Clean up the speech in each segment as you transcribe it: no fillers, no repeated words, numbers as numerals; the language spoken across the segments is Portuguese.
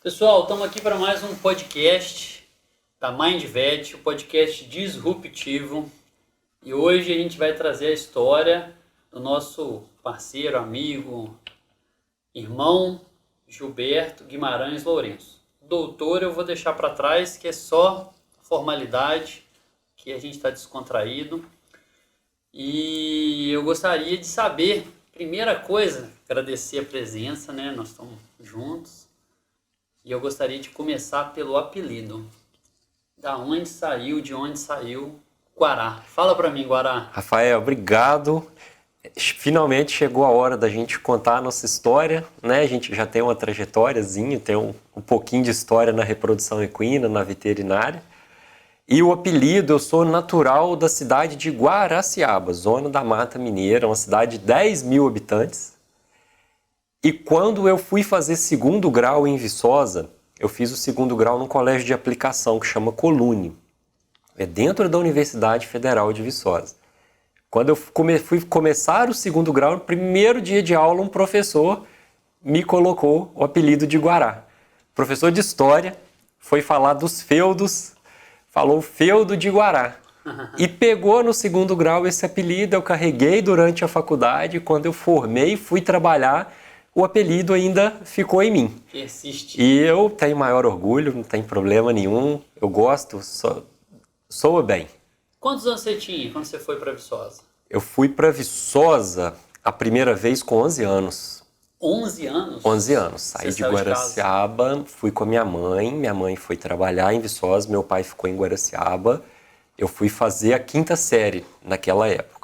Pessoal, estamos aqui para mais um podcast da MindVet, o podcast disruptivo. E hoje a gente vai trazer a história do nosso parceiro, amigo, irmão Gilberto Guimarães Lourenço. Doutor eu vou deixar para trás, que é só formalidade, que a gente está descontraído. E eu gostaria de saber, primeira coisa, agradecer a presença, né? Nós estamos juntos. E eu gostaria de começar pelo apelido. Da onde saiu, de onde saiu Guará? Fala para mim, Guará. Rafael, obrigado. Finalmente chegou a hora da gente contar a nossa história, né? A gente já tem uma trajetóriazinha, tem um pouquinho de história na reprodução equina, na veterinária. E o apelido, eu sou natural da cidade de Guaraciaba, zona da Mata Mineira, uma cidade de 10 mil habitantes. E quando eu fui fazer segundo grau em Viçosa, eu fiz o segundo grau num colégio de aplicação que chama Colune. É dentro da Universidade Federal de Viçosa. Quando eu fui começar o segundo grau, no primeiro dia de aula, um professor me colocou o apelido de Guará. Professor de História, foi falar dos feudos, falou feudo de Guará. E pegou no segundo grau esse apelido, eu carreguei durante a faculdade, quando eu formei e fui trabalhar, o apelido ainda ficou em mim. Persiste. E eu tenho maior orgulho, não tem problema nenhum, eu gosto, soa bem. Quantos anos você tinha quando você foi para Viçosa? Eu fui para Viçosa a primeira vez com 11 anos. 11 anos? 11 anos. Saí de Guaraciaba, fui com a minha mãe foi trabalhar em Viçosa, meu pai ficou em Guaraciaba. Eu fui fazer a quinta série naquela época.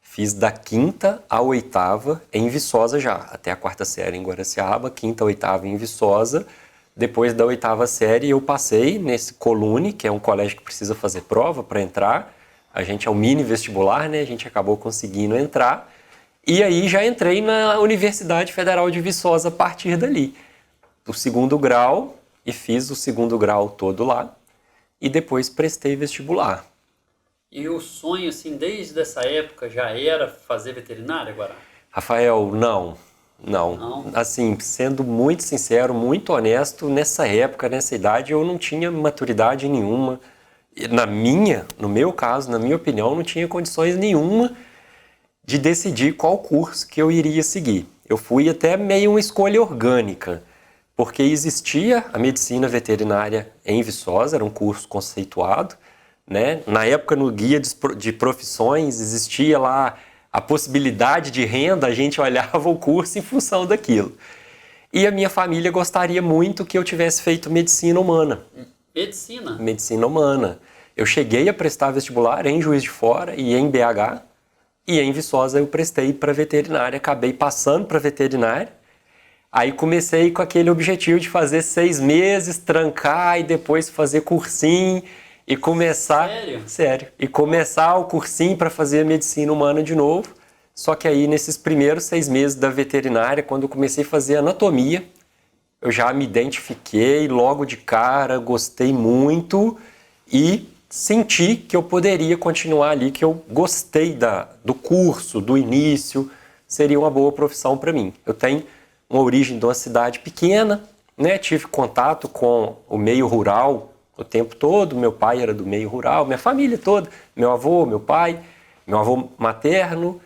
Fiz da quinta à oitava em Viçosa já, até a quarta série em Guaraciaba, quinta, oitava em Viçosa. Depois da oitava série eu passei nesse Colune, que é um colégio que precisa fazer prova para entrar. A gente é um mini vestibular, né? A gente acabou conseguindo entrar. E aí já entrei na Universidade Federal de Viçosa a partir dali. O segundo grau, e fiz o segundo grau todo lá. E depois prestei vestibular. E o sonho, assim, desde essa época já era fazer veterinária, Guará? Rafael, não. Assim, sendo muito sincero, muito honesto, nessa época, nessa idade, eu não tinha maturidade nenhuma. No meu caso, na minha opinião, não tinha condições nenhuma de decidir qual curso que eu iria seguir. Eu fui até meio uma escolha orgânica, porque existia a medicina veterinária em Viçosa, era um curso conceituado, né? Na época, no guia de profissões, existia lá a possibilidade de renda, a gente olhava o curso em função daquilo. E a minha família gostaria muito que eu tivesse feito medicina humana. Medicina? Medicina humana. Eu cheguei a prestar vestibular em Juiz de Fora e em BH, e em Viçosa eu prestei para veterinária, acabei passando para veterinária. Aí comecei com aquele objetivo de fazer 6 meses, trancar e depois fazer cursinho. E começar... Sério? E começar o cursinho para fazer medicina humana de novo. Só que aí, nesses primeiros 6 meses da veterinária, quando eu comecei a fazer anatomia, eu já me identifiquei logo de cara, gostei muito e senti que eu poderia continuar ali, que eu gostei do curso, do início, seria uma boa profissão para mim. Eu tenho uma origem de uma cidade pequena, né? Tive contato com o meio rural o tempo todo, meu pai era do meio rural, minha família toda, meu avô, meu pai, meu avô materno,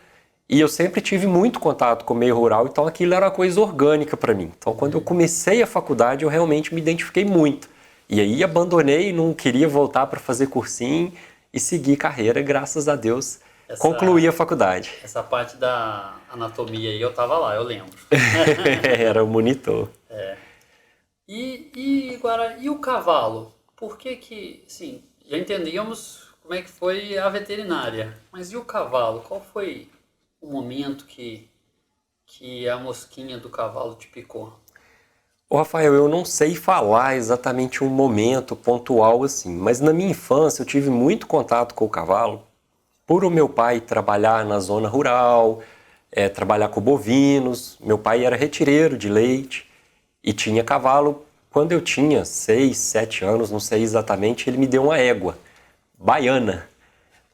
e eu sempre tive muito contato com o meio rural, então aquilo era uma coisa orgânica para mim. Então quando eu comecei a faculdade, eu realmente me identifiquei muito. E aí abandonei, não queria voltar para fazer cursinho e seguir carreira, graças a Deus, concluí a faculdade. Essa parte da anatomia aí eu tava lá, eu lembro. Era o monitor. E o cavalo? Por que, assim, já entendíamos como é que foi a veterinária, mas e o cavalo? Qual foi o momento que a mosquinha do cavalo te picou? Ô Rafael, eu não sei falar exatamente um momento pontual assim, mas na minha infância eu tive muito contato com o cavalo, por o meu pai trabalhar na zona rural, trabalhar com bovinos. Meu pai era retireiro de leite e tinha cavalo. Quando eu tinha 6, 7 anos, não sei exatamente, ele me deu uma égua, baiana.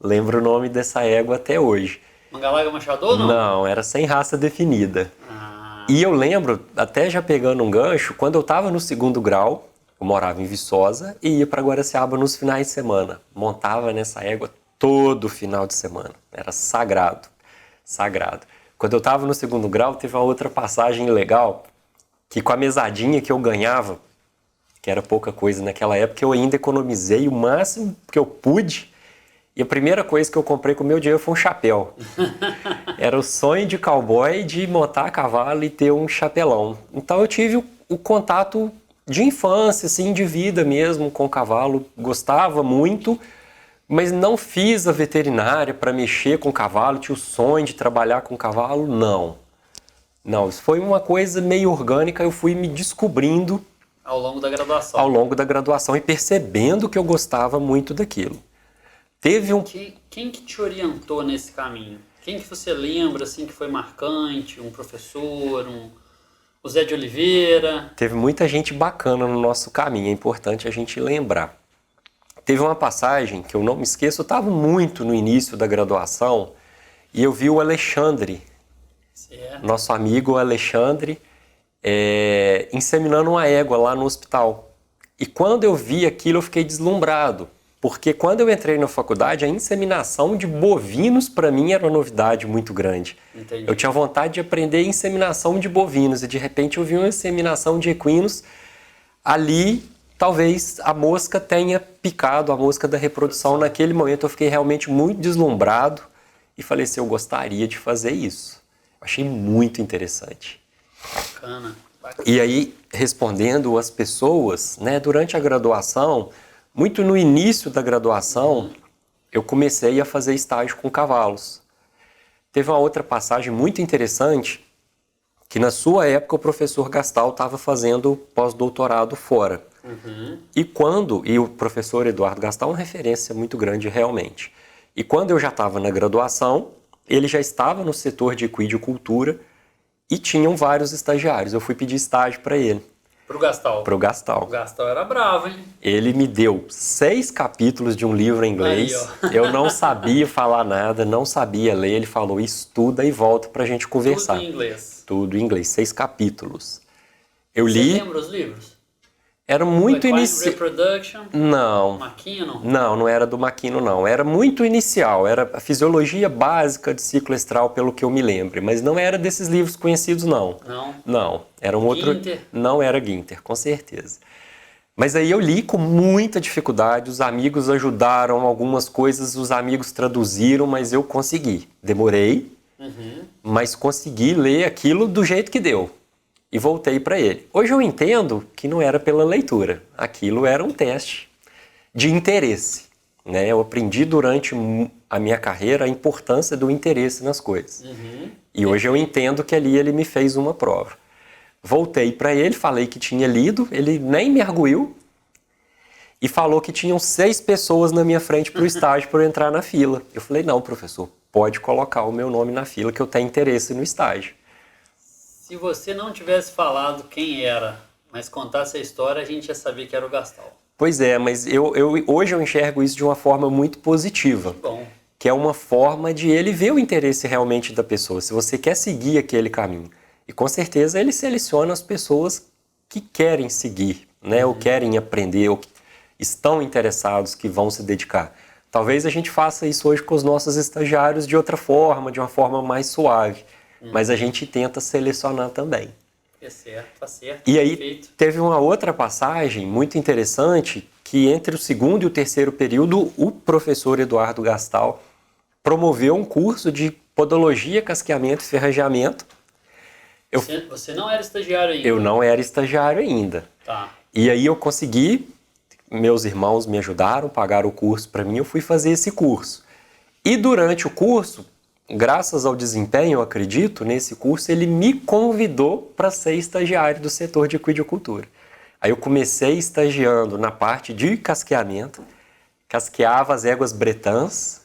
Lembro o nome dessa égua até hoje. Mangalaga Machador ou não? Não, era sem raça definida. E eu lembro, até já pegando um gancho, quando eu estava no 2º grau, eu morava em Viçosa e ia para Guaraciaba nos finais de semana. Montava nessa égua todo final de semana. Era sagrado, sagrado. Quando eu estava no 2º grau, teve uma outra passagem legal, que com a mesadinha que eu ganhava, que era pouca coisa naquela época, eu ainda economizei o máximo que eu pude. E a primeira coisa que eu comprei com o meu dinheiro foi um chapéu. Era o sonho de cowboy de montar a cavalo e ter um chapelão. Então eu tive o contato de infância, assim, de vida mesmo com o cavalo. Gostava muito, mas não fiz a veterinária para mexer com o cavalo. Tinha o sonho de trabalhar com o cavalo, não. Não, isso foi uma coisa meio orgânica, eu fui me descobrindo Ao longo da graduação. ao longo da graduação e percebendo que eu gostava muito daquilo. Teve um... Quem que te orientou nesse caminho? Quem que você lembra, assim, que foi marcante? Um professor, o Zé de Oliveira? Teve muita gente bacana no nosso caminho, é importante a gente lembrar. Teve uma passagem que eu não me esqueço, eu estava muito no início da graduação e eu vi o Alexandre, Certo. nosso amigo Alexandre, inseminando uma égua lá no hospital. E quando eu vi aquilo eu fiquei deslumbrado. Porque quando eu entrei na faculdade, a inseminação de bovinos para mim era uma novidade muito grande. Entendi. Eu tinha vontade de aprender inseminação de bovinos e de repente eu vi uma inseminação de equinos. Ali, talvez a mosca tenha picado, a mosca da reprodução. Naquele momento eu fiquei realmente muito deslumbrado e falei assim, eu gostaria de fazer isso. Achei muito interessante. Bacana. E aí, respondendo as pessoas, né, durante a graduação... Muito no início da graduação, eu comecei a fazer estágio com cavalos. Teve uma outra passagem muito interessante, que na sua época o professor Gastal estava fazendo pós-doutorado fora. E o professor Eduardo Gastal é uma referência muito grande realmente. E quando eu já estava na graduação, ele já estava no setor de equidicultura e tinham vários estagiários. Eu fui pedir estágio para ele. Pro Gastal. Pro Gastal. O Gastal era bravo, hein? Ele me deu 6 capítulos de um livro em inglês. Aí, eu não sabia falar nada, não sabia ler. Ele falou, estuda e volta pra gente conversar. Tudo em inglês. Tudo em inglês, 6 capítulos. Eu Você li, lembra os livros? era muito Equine inicial. Reproduction, Não, Maquino. não era do Maquino, não. Era muito inicial, era a fisiologia básica de ciclo estral, pelo que eu me lembro. Mas não era desses livros conhecidos, não. Não. Não, era um outro... Ginter? Não era Ginter, com certeza. Mas aí eu li com muita dificuldade, os amigos ajudaram algumas coisas, os amigos traduziram, mas eu consegui. Demorei, mas consegui ler aquilo do jeito que deu. E voltei para ele. Hoje eu entendo que não era pela leitura, aquilo era um teste de interesse, né? Eu aprendi durante a minha carreira a importância do interesse nas coisas. E hoje eu entendo que ali ele me fez uma prova. Voltei para ele, falei que tinha lido, ele nem me arguiu e falou que tinham 6 pessoas na minha frente para o estágio para eu entrar na fila. Eu falei, não, professor, pode colocar o meu nome na fila que eu tenho interesse no estágio. Se você não tivesse falado quem era, mas contasse a história, a gente ia saber que era o Gastal. Pois é, mas hoje eu enxergo isso de uma forma muito positiva. Bom. Que é uma forma de ele ver o interesse realmente da pessoa, se você quer seguir aquele caminho. E com certeza ele seleciona as pessoas que querem seguir, né? Ou querem aprender, ou estão interessados, que vão se dedicar. Talvez a gente faça isso hoje com os nossos estagiários de outra forma, de uma forma mais suave. Mas a gente tenta selecionar também. É certo, tá certo. E aí Perfeito. teve uma outra passagem muito interessante, que entre o 2º e o 3º período, o professor Eduardo Gastal promoveu um curso de podologia, casqueamento e ferrageamento. Você não era estagiário ainda? Eu não era estagiário ainda. Tá. E aí eu consegui, meus irmãos me ajudaram, pagaram o curso para mim, eu fui fazer esse curso. E durante o curso, graças ao desempenho, eu acredito, nesse curso, ele me convidou para ser estagiário do setor de equidicultura. Aí eu comecei estagiando na parte de casqueamento, casqueava as éguas bretãs,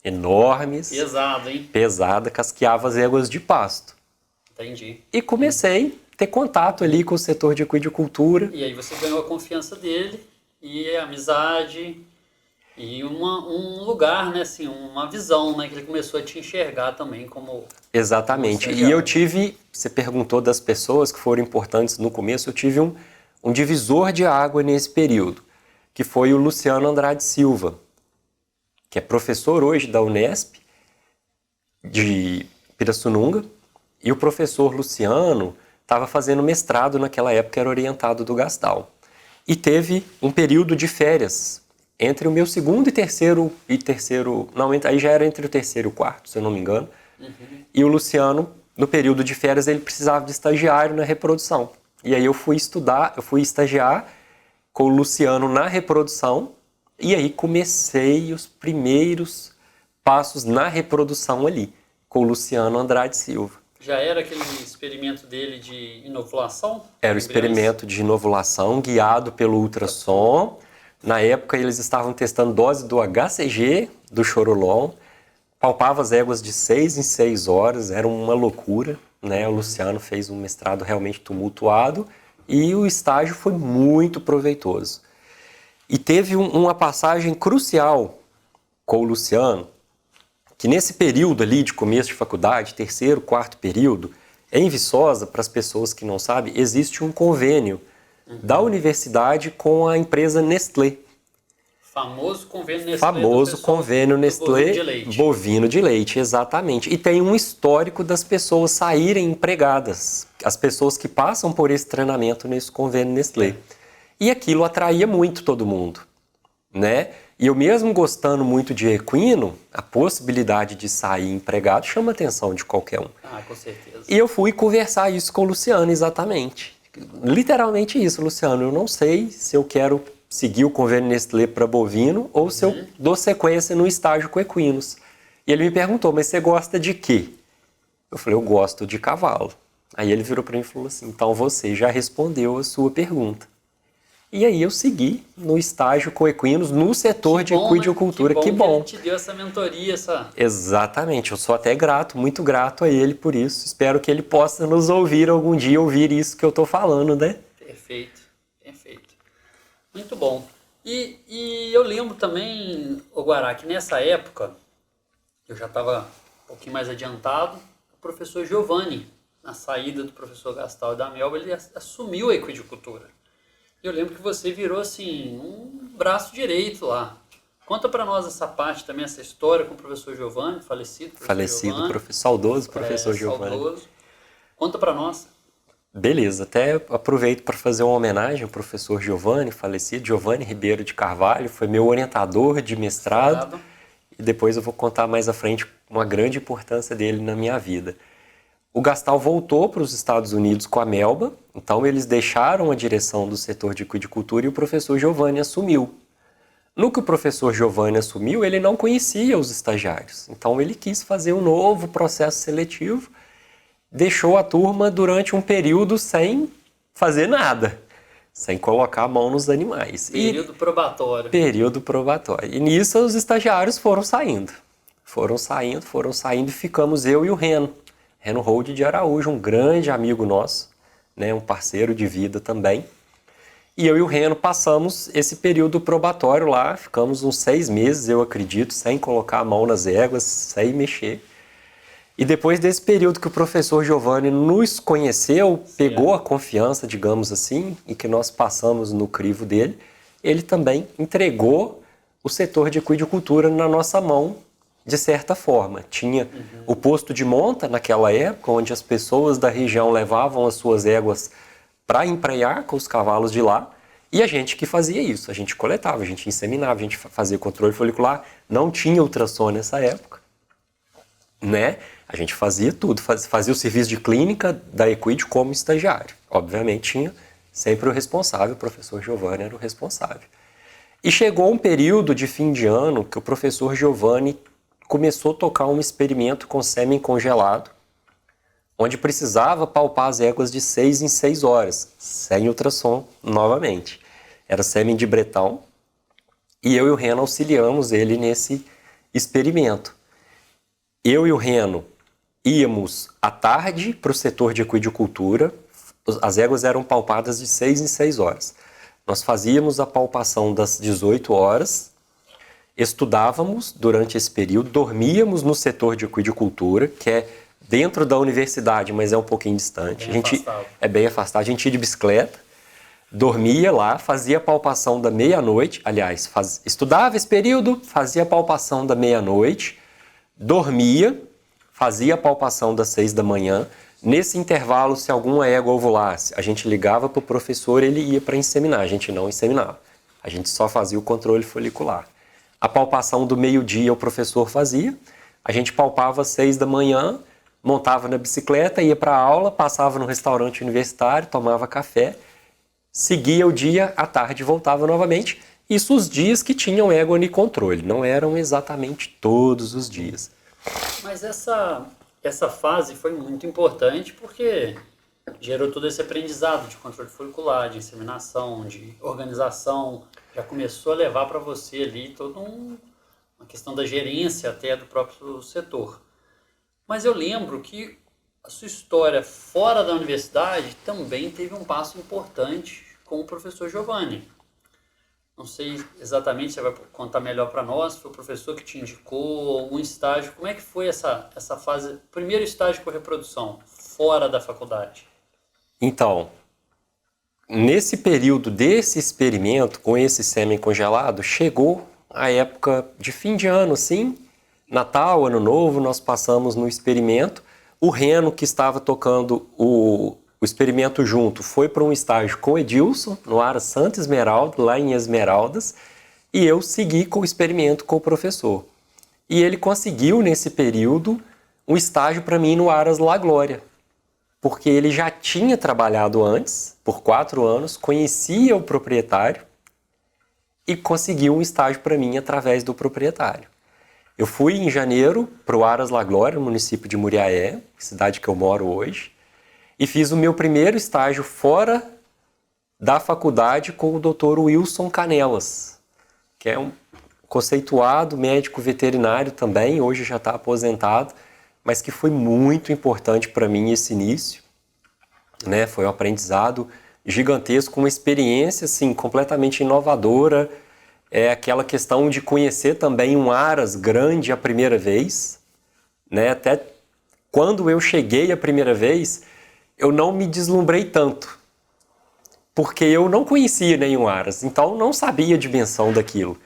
enormes. Pesado, hein? Pesada, casqueava as éguas de pasto. Entendi. E comecei a ter contato ali com o setor de equidicultura. E aí você ganhou a confiança dele e a amizade E um lugar, né, assim, uma visão, né, que ele começou a te enxergar também como Exatamente. E eu tive, você perguntou das pessoas que foram importantes no começo, eu tive um divisor de água nesse período, que foi o Luciano Andrade Silva, que é professor hoje da Unesp, de Pirassununga, e o professor Luciano estava fazendo mestrado naquela época, era orientado do Gastal. E teve um período de férias entre o meu segundo e terceiro, não, aí já era entre o terceiro e o quarto, se eu não me engano. E o Luciano, no período de férias, ele precisava de estagiário na reprodução. E aí eu fui estagiar com o Luciano na reprodução, e aí comecei os primeiros passos na reprodução ali, com o Luciano Andrade Silva. Já era aquele experimento dele de inovulação? Era o experimento de inovulação guiado pelo ultrassom. Na época eles estavam testando dose do HCG, do Chorolon, palpava as éguas de 6 em 6 horas, era uma loucura, né? O Luciano fez um mestrado realmente tumultuado e o estágio foi muito proveitoso. E teve uma passagem crucial com o Luciano, que nesse período ali de começo de faculdade, terceiro, quarto período, em Viçosa, para as pessoas que não sabem, existe um convênio da universidade com a empresa Nestlé. Famoso convênio Nestlé. Famoso convênio Nestlé bovino de leite. Bovino de leite, exatamente. E tem um histórico das pessoas saírem empregadas, as pessoas que passam por esse treinamento nesse convênio Nestlé. E aquilo atraía muito todo mundo, né? E eu mesmo gostando muito de equino, a possibilidade de sair empregado chama a atenção de qualquer um. Ah, com certeza. E eu fui conversar isso com o Luciano, exatamente. Literalmente isso, Luciano. Eu não sei se eu quero seguir o convênio Nestlé para bovino ou se eu dou sequência no estágio com equinos. E ele me perguntou, mas você gosta de quê? Eu falei, eu gosto de cavalo. Aí ele virou para mim e falou assim, então você já respondeu a sua pergunta. E aí eu segui no estágio com equinos no setor de equidicultura. Que bom que ele te deu essa mentoria, essa... Exatamente, eu sou até grato, muito grato a ele por isso. Espero que ele possa nos ouvir algum dia, ouvir isso que eu estou falando, né? Perfeito, perfeito. Muito bom. E eu lembro também, Guará, que nessa época, eu já estava um pouquinho mais adiantado, o professor Giovanni, na saída do professor Gastal e da Melba, ele assumiu a equidicultura. Eu lembro que você virou assim um braço direito lá. Conta para nós essa parte também, essa história com o professor Giovanni, saudoso professor Giovanni. Saudoso. Conta para nós. Beleza, até aproveito para fazer uma homenagem ao professor Giovanni, falecido, Giovanni Ribeiro de Carvalho, foi meu orientador de mestrado. E depois eu vou contar mais à frente uma grande importância dele na minha vida. O Gastal voltou para os Estados Unidos com a Melba, então eles deixaram a direção do setor de equidicultura e o professor Giovanni assumiu. No que o professor Giovanni assumiu, ele não conhecia os estagiários, então ele quis fazer um novo processo seletivo, deixou a turma durante um período sem fazer nada, sem colocar a mão nos animais. Período probatório. Período probatório. E nisso os estagiários foram saindo e ficamos eu e o Reno Hold de Araújo, um grande amigo nosso, né, um parceiro de vida também. E eu e o Reno passamos esse período probatório lá, ficamos uns 6 meses, eu acredito, sem colocar a mão nas éguas, sem mexer. E depois desse período que o professor Giovanni nos conheceu, pegou a confiança, digamos assim, e que nós passamos no crivo dele, ele também entregou o setor de equidicultura na nossa mão, de certa forma. Tinha o posto de monta naquela época, onde as pessoas da região levavam as suas éguas para empreiar com os cavalos de lá, e a gente que fazia isso. A gente coletava, a gente inseminava, a gente fazia controle folicular, não tinha ultrassom nessa época, né? A gente fazia tudo, fazia o serviço de clínica da Equid como estagiário. Obviamente tinha sempre o responsável, o professor Giovanni era o responsável. E chegou um período de fim de ano que o professor Giovanni começou a tocar um experimento com sêmen congelado, onde precisava palpar as éguas de 6 em 6 horas, sem ultrassom novamente. Era sêmen de bretão, e eu e o Reno auxiliamos ele nesse experimento. Eu e o Reno íamos à tarde para o setor de equidicultura, as éguas eram palpadas de 6 em 6 horas. Nós fazíamos a palpação das 18 horas, estudávamos durante esse período, dormíamos no setor de aquicultura, que é dentro da universidade, mas é um pouquinho distante. É bem afastado. A gente ia de bicicleta, dormia lá, fazia palpação da meia-noite, aliás, estudava esse período, fazia palpação da meia-noite, dormia, fazia palpação das 6 da manhã. Nesse intervalo, se alguma égua ovulasse, a gente ligava para o professor, ele ia para inseminar, a gente não inseminava. A gente só fazia o controle folicular. A palpação do meio-dia o professor fazia, a gente palpava às 6 da manhã, montava na bicicleta, ia para a aula, passava no restaurante universitário, tomava café, seguia o dia, à tarde voltava novamente. Isso os dias que tinham égua de controle, não eram exatamente todos os dias. Mas essa fase foi muito importante porque gerou todo esse aprendizado de controle folicular, de inseminação, de organização, já começou a levar para você ali toda uma questão da gerência até do próprio setor. Mas eu lembro que a sua história fora da universidade também teve um passo importante com o professor Giovanni. Não sei exatamente se você vai contar melhor para nós, foi o professor que te indicou, algum estágio. Como é que foi essa fase, primeiro estágio com reprodução, fora da faculdade? Então, nesse período desse experimento com esse sêmen congelado, chegou a época de fim de ano, sim, Natal, Ano Novo, nós passamos no experimento. O Reno, que estava tocando o experimento junto, foi para um estágio com o Edilson, no Aras Santa Esmeralda, lá em Esmeraldas, e eu segui com o experimento com o professor. E ele conseguiu, nesse período, um estágio para mim no Aras La Glória, porque ele já tinha trabalhado antes, por 4 anos, conhecia o proprietário e conseguiu um estágio para mim através do proprietário. Eu fui em janeiro para o Aras La Glória, no município de Muriaé, cidade que eu moro hoje, e fiz o meu primeiro estágio fora da faculdade com o Dr. Wilson Canelas, que é um conceituado médico veterinário também, hoje já está aposentado, mas que foi muito importante para mim esse início, né? Foi um aprendizado gigantesco, uma experiência assim, completamente inovadora, aquela questão de conhecer também um Aras grande a primeira vez, né? Até quando eu cheguei a primeira vez, eu não me deslumbrei tanto, porque eu não conhecia nenhum Aras, então não sabia a dimensão daquilo,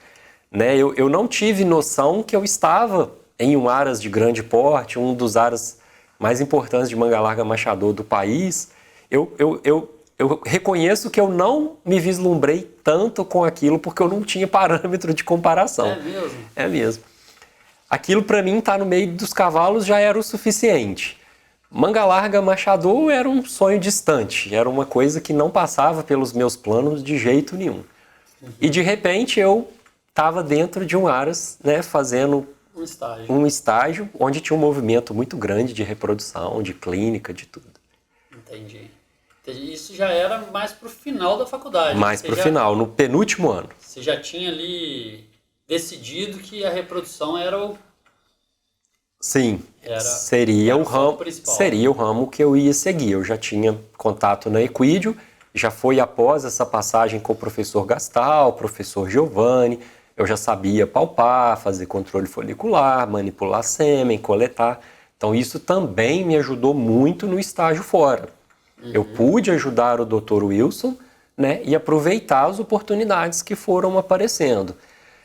né? Eu não tive noção que eu estava em um Aras de grande porte, um dos Aras mais importantes de manga larga machador do país. Eu reconheço que eu não me vislumbrei tanto com aquilo porque eu não tinha parâmetro de comparação. É mesmo? É mesmo. Aquilo para mim estar no meio dos cavalos já era o suficiente. Manga larga machador era um sonho distante, era uma coisa que não passava pelos meus planos de jeito nenhum. E de repente eu estava dentro de um Aras, né, fazendo um estágio onde tinha um movimento muito grande de reprodução, de clínica, de tudo. Entendi. Isso já era mais pro final da faculdade. Mais pro final, no penúltimo ano. Você já tinha ali decidido que a reprodução era o... Sim, seria o ramo que eu ia seguir. Eu já tinha contato na Equídeo, já foi após essa passagem com o professor Gastal, o professor Giovanni, eu já sabia palpar, fazer controle folicular, manipular sêmen, coletar. Então isso também me ajudou muito no estágio fora. Eu pude ajudar o Dr. Wilson, né, e aproveitar as oportunidades que foram aparecendo.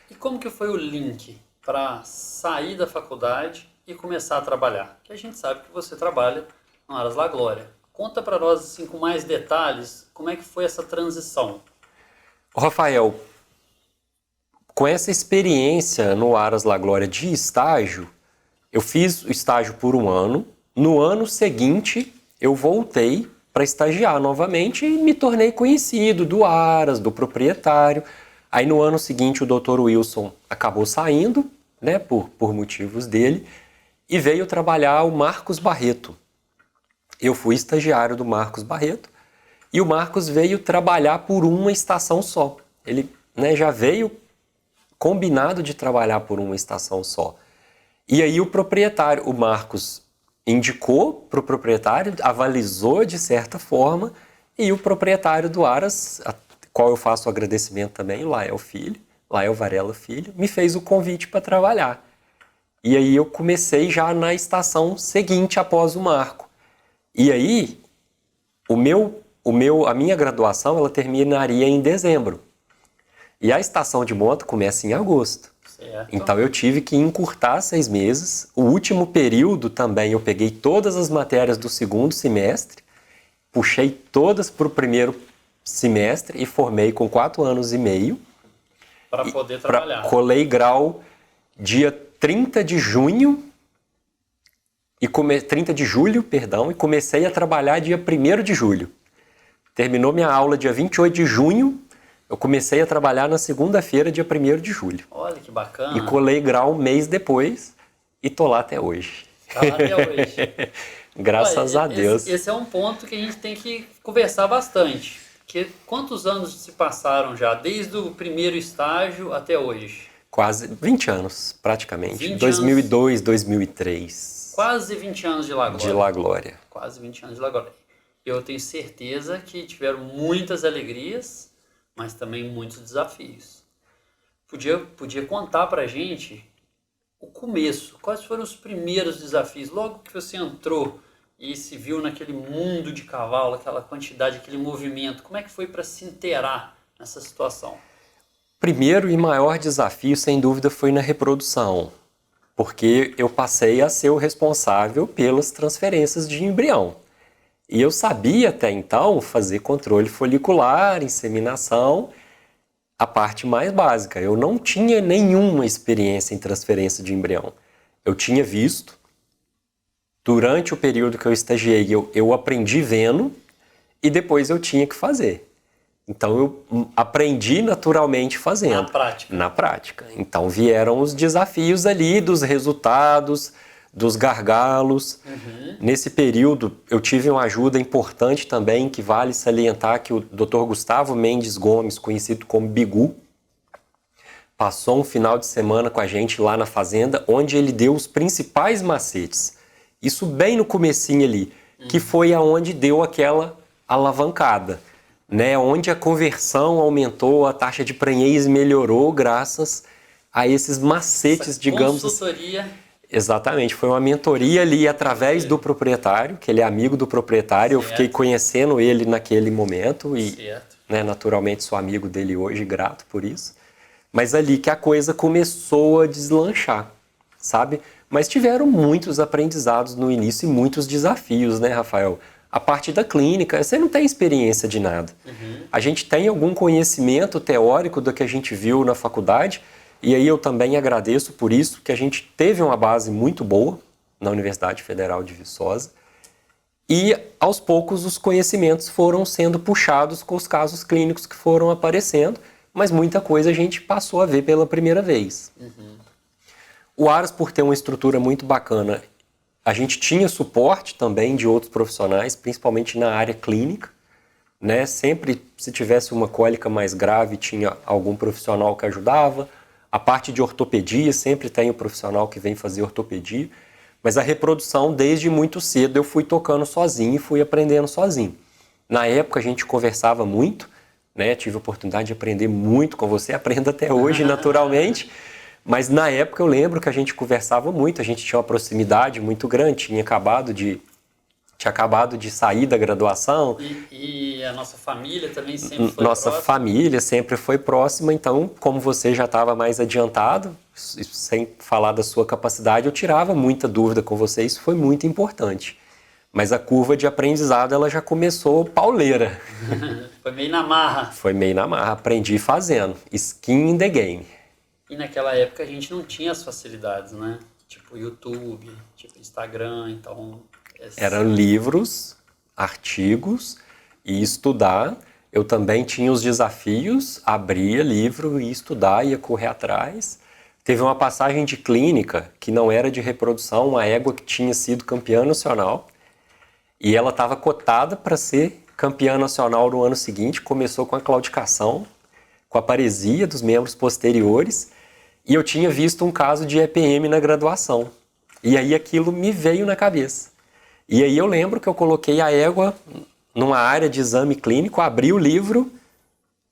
E como que foi o link para sair da faculdade e começar a trabalhar? Que a gente sabe que você trabalha no Aras La Glória. Conta para nós assim, com mais detalhes como é que foi essa transição. Rafael, com essa experiência no Aras La Glória de estágio, eu fiz o estágio por 1 ano. No ano seguinte, eu voltei para estagiar novamente e me tornei conhecido do Aras, do proprietário. Aí no ano seguinte o Dr. Wilson acabou saindo, né, por motivos dele, e veio trabalhar o Marcos Barreto. Eu fui estagiário do Marcos Barreto e o Marcos veio trabalhar por uma estação só. Ele, né, já veio combinado de trabalhar por uma estação só. E aí o proprietário, o Marcos, indicou para o proprietário, avalizou de certa forma, e o proprietário do Aras, a qual eu faço o agradecimento também, o Lael Filho, Lael Varela Filho, me fez o convite para trabalhar. E aí eu comecei já na estação seguinte após o Marco. E aí, a minha graduação ela terminaria em dezembro. E a estação de moto começa em agosto. Certo. Então eu tive que encurtar 6 meses. O último período também eu peguei todas as matérias do segundo semestre, puxei todas para o primeiro semestre e formei com 4 anos e meio. Para poder trabalhar. Colei grau dia 30 de junho, 30 de julho, perdão, e comecei a trabalhar dia 1º de julho. Terminou minha aula dia 28 de junho, eu comecei a trabalhar na segunda-feira, dia 1º de julho. Olha que bacana. E colei grau um mês depois e tô lá até hoje. Tá lá até hoje. Graças a Deus. Esse é um ponto que a gente tem que conversar bastante. Que quantos anos se passaram já, desde o primeiro estágio até hoje? Quase 20 anos, praticamente. 20 2002, anos. 2003. Quase 20 anos de La Glória. De La Glória. Quase 20 anos de La Glória. Eu tenho certeza que tiveram muitas alegrias, mas também muitos desafios. Podia contar pra gente o começo. Quais foram os primeiros desafios? Logo que você entrou e se viu naquele mundo de cavalo, aquela quantidade, aquele movimento, como é que foi para se inteirar nessa situação? Primeiro e maior desafio, sem dúvida, foi na reprodução, porque eu passei a ser o responsável pelas transferências de embrião. E eu sabia até então fazer controle folicular, inseminação, a parte mais básica. Eu não tinha nenhuma experiência em transferência de embrião. Eu tinha visto. Durante o período que eu estagiei, eu aprendi vendo e depois eu tinha que fazer. Então eu aprendi naturalmente fazendo. Na prática. Na prática. Então vieram os desafios ali dos resultados, dos gargalos. Uhum. Nesse período eu tive uma ajuda importante também, que vale salientar, que o Dr. Gustavo Mendes Gomes, conhecido como Bigu, passou um final de semana com a gente lá na fazenda, onde ele deu os principais macetes. Isso bem no comecinho ali, que foi aonde deu aquela alavancada, né? Onde a conversão aumentou, a taxa de prenhez melhorou graças a esses macetes, essa digamos. Consultoria. Exatamente, foi uma mentoria ali através do proprietário, que ele é amigo do proprietário, certo. Eu fiquei conhecendo ele naquele momento e, certo. né, naturalmente sou amigo dele hoje, grato por isso. Mas ali que a coisa começou a deslanchar, sabe? Mas tiveram muitos aprendizados no início e muitos desafios, né, Rafael? A parte da clínica, você não tem experiência de nada. Uhum. A gente tem algum conhecimento teórico do que a gente viu na faculdade, e aí eu também agradeço por isso, que a gente teve uma base muito boa na Universidade Federal de Viçosa, e aos poucos os conhecimentos foram sendo puxados com os casos clínicos que foram aparecendo, mas muita coisa a gente passou a ver pela primeira vez. Uhum. O Aras, por ter uma estrutura muito bacana, a gente tinha suporte também de outros profissionais, principalmente na área clínica, né? Sempre, se tivesse uma cólica mais grave, tinha algum profissional que ajudava. A parte de ortopedia, sempre tem o profissional que vem fazer ortopedia. Mas a reprodução, desde muito cedo, eu fui tocando sozinho e fui aprendendo sozinho. Na época, a gente conversava muito, né? Tive a oportunidade de aprender muito com você, aprendo até hoje, naturalmente. Mas na época eu lembro que a gente conversava muito, a gente tinha uma proximidade muito grande, tinha acabado de sair da graduação. E a nossa família também sempre foi Nossa próxima. família sempre foi próxima, então como você já estava mais adiantado, sem falar da sua capacidade, eu tirava muita dúvida com você, isso foi muito importante. Mas a curva de aprendizado ela já começou pauleira. Foi meio na marra. Foi meio na marra, aprendi fazendo, skin in the game. E naquela época a gente não tinha as facilidades, né? Tipo YouTube, tipo Instagram, então... Eram livros, artigos e estudar. Eu também tinha os desafios, abria livro e estudar, ia correr atrás. Teve uma passagem de clínica que não era de reprodução, uma égua que tinha sido campeã nacional. E ela estava cotada para ser campeã nacional no ano seguinte. Começou com a claudicação, com a paresia dos membros posteriores. E eu tinha visto um caso de EPM na graduação. E aí aquilo me veio na cabeça. E aí eu lembro que eu coloquei a égua numa área de exame clínico, abri o livro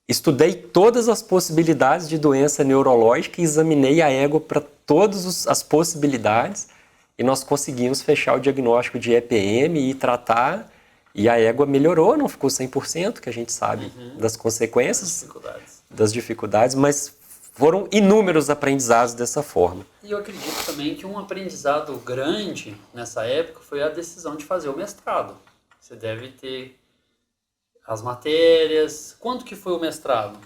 Estudei todas as possibilidades de doença neurológica e examinei a égua para todas as possibilidades e nós conseguimos fechar o diagnóstico de EPM e tratar, e a égua melhorou, não ficou 100%, que a gente sabe das consequências, das dificuldades, mas foram inúmeros aprendizados dessa forma. E eu acredito também que um aprendizado grande nessa época foi a decisão de fazer o mestrado. Você deve ter as matérias. Quando que foi o mestrado?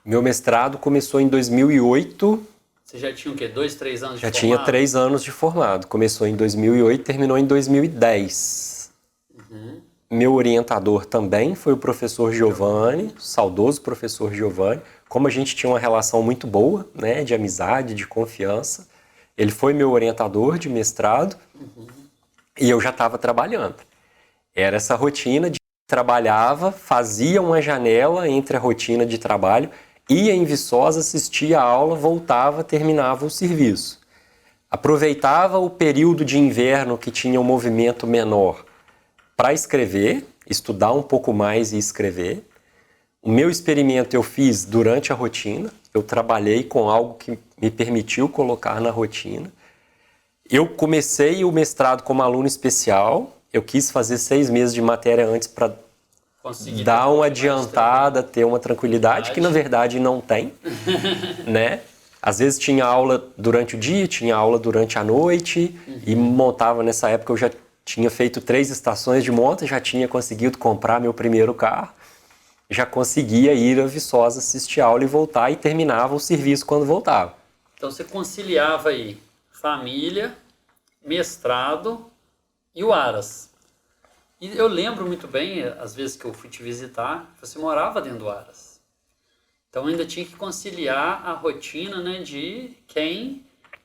Meu mestrado começou em 2008. Você já tinha o quê? 2, 3 anos de Já formado? tinha 3 anos de formado. Começou em 2008 e terminou em 2010. Meu orientador também foi o professor Giovanni, o saudoso professor Giovanni. Como a gente tinha uma relação muito boa, né, de amizade, de confiança, ele foi meu orientador de mestrado e eu já estava trabalhando. Era essa rotina de trabalhava, fazia uma janela entre a rotina de trabalho, ia em Viçosa, assistia a aula, voltava, terminava o serviço. Aproveitava o período de inverno que tinha um movimento menor para escrever, estudar um pouco mais e escrever. O meu experimento eu fiz durante a rotina, eu trabalhei com algo que me permitiu colocar na rotina. Eu comecei o mestrado como aluno especial, eu quis fazer 6 meses de matéria antes para dar uma adiantada, ter uma tranquilidade, que na verdade não tem, né? Às vezes tinha aula durante o dia, tinha aula durante a noite, e montava nessa época, eu já tinha feito 3 estações de monta, já tinha conseguido comprar meu primeiro carro, já conseguia ir a Viçosa assistir a aula e voltar, e terminava o serviço quando voltava. Então você conciliava aí família, mestrado e o Aras. E eu lembro muito bem, às vezes que eu fui te visitar, você morava dentro do Aras. Então ainda tinha que conciliar a rotina, né, de quem,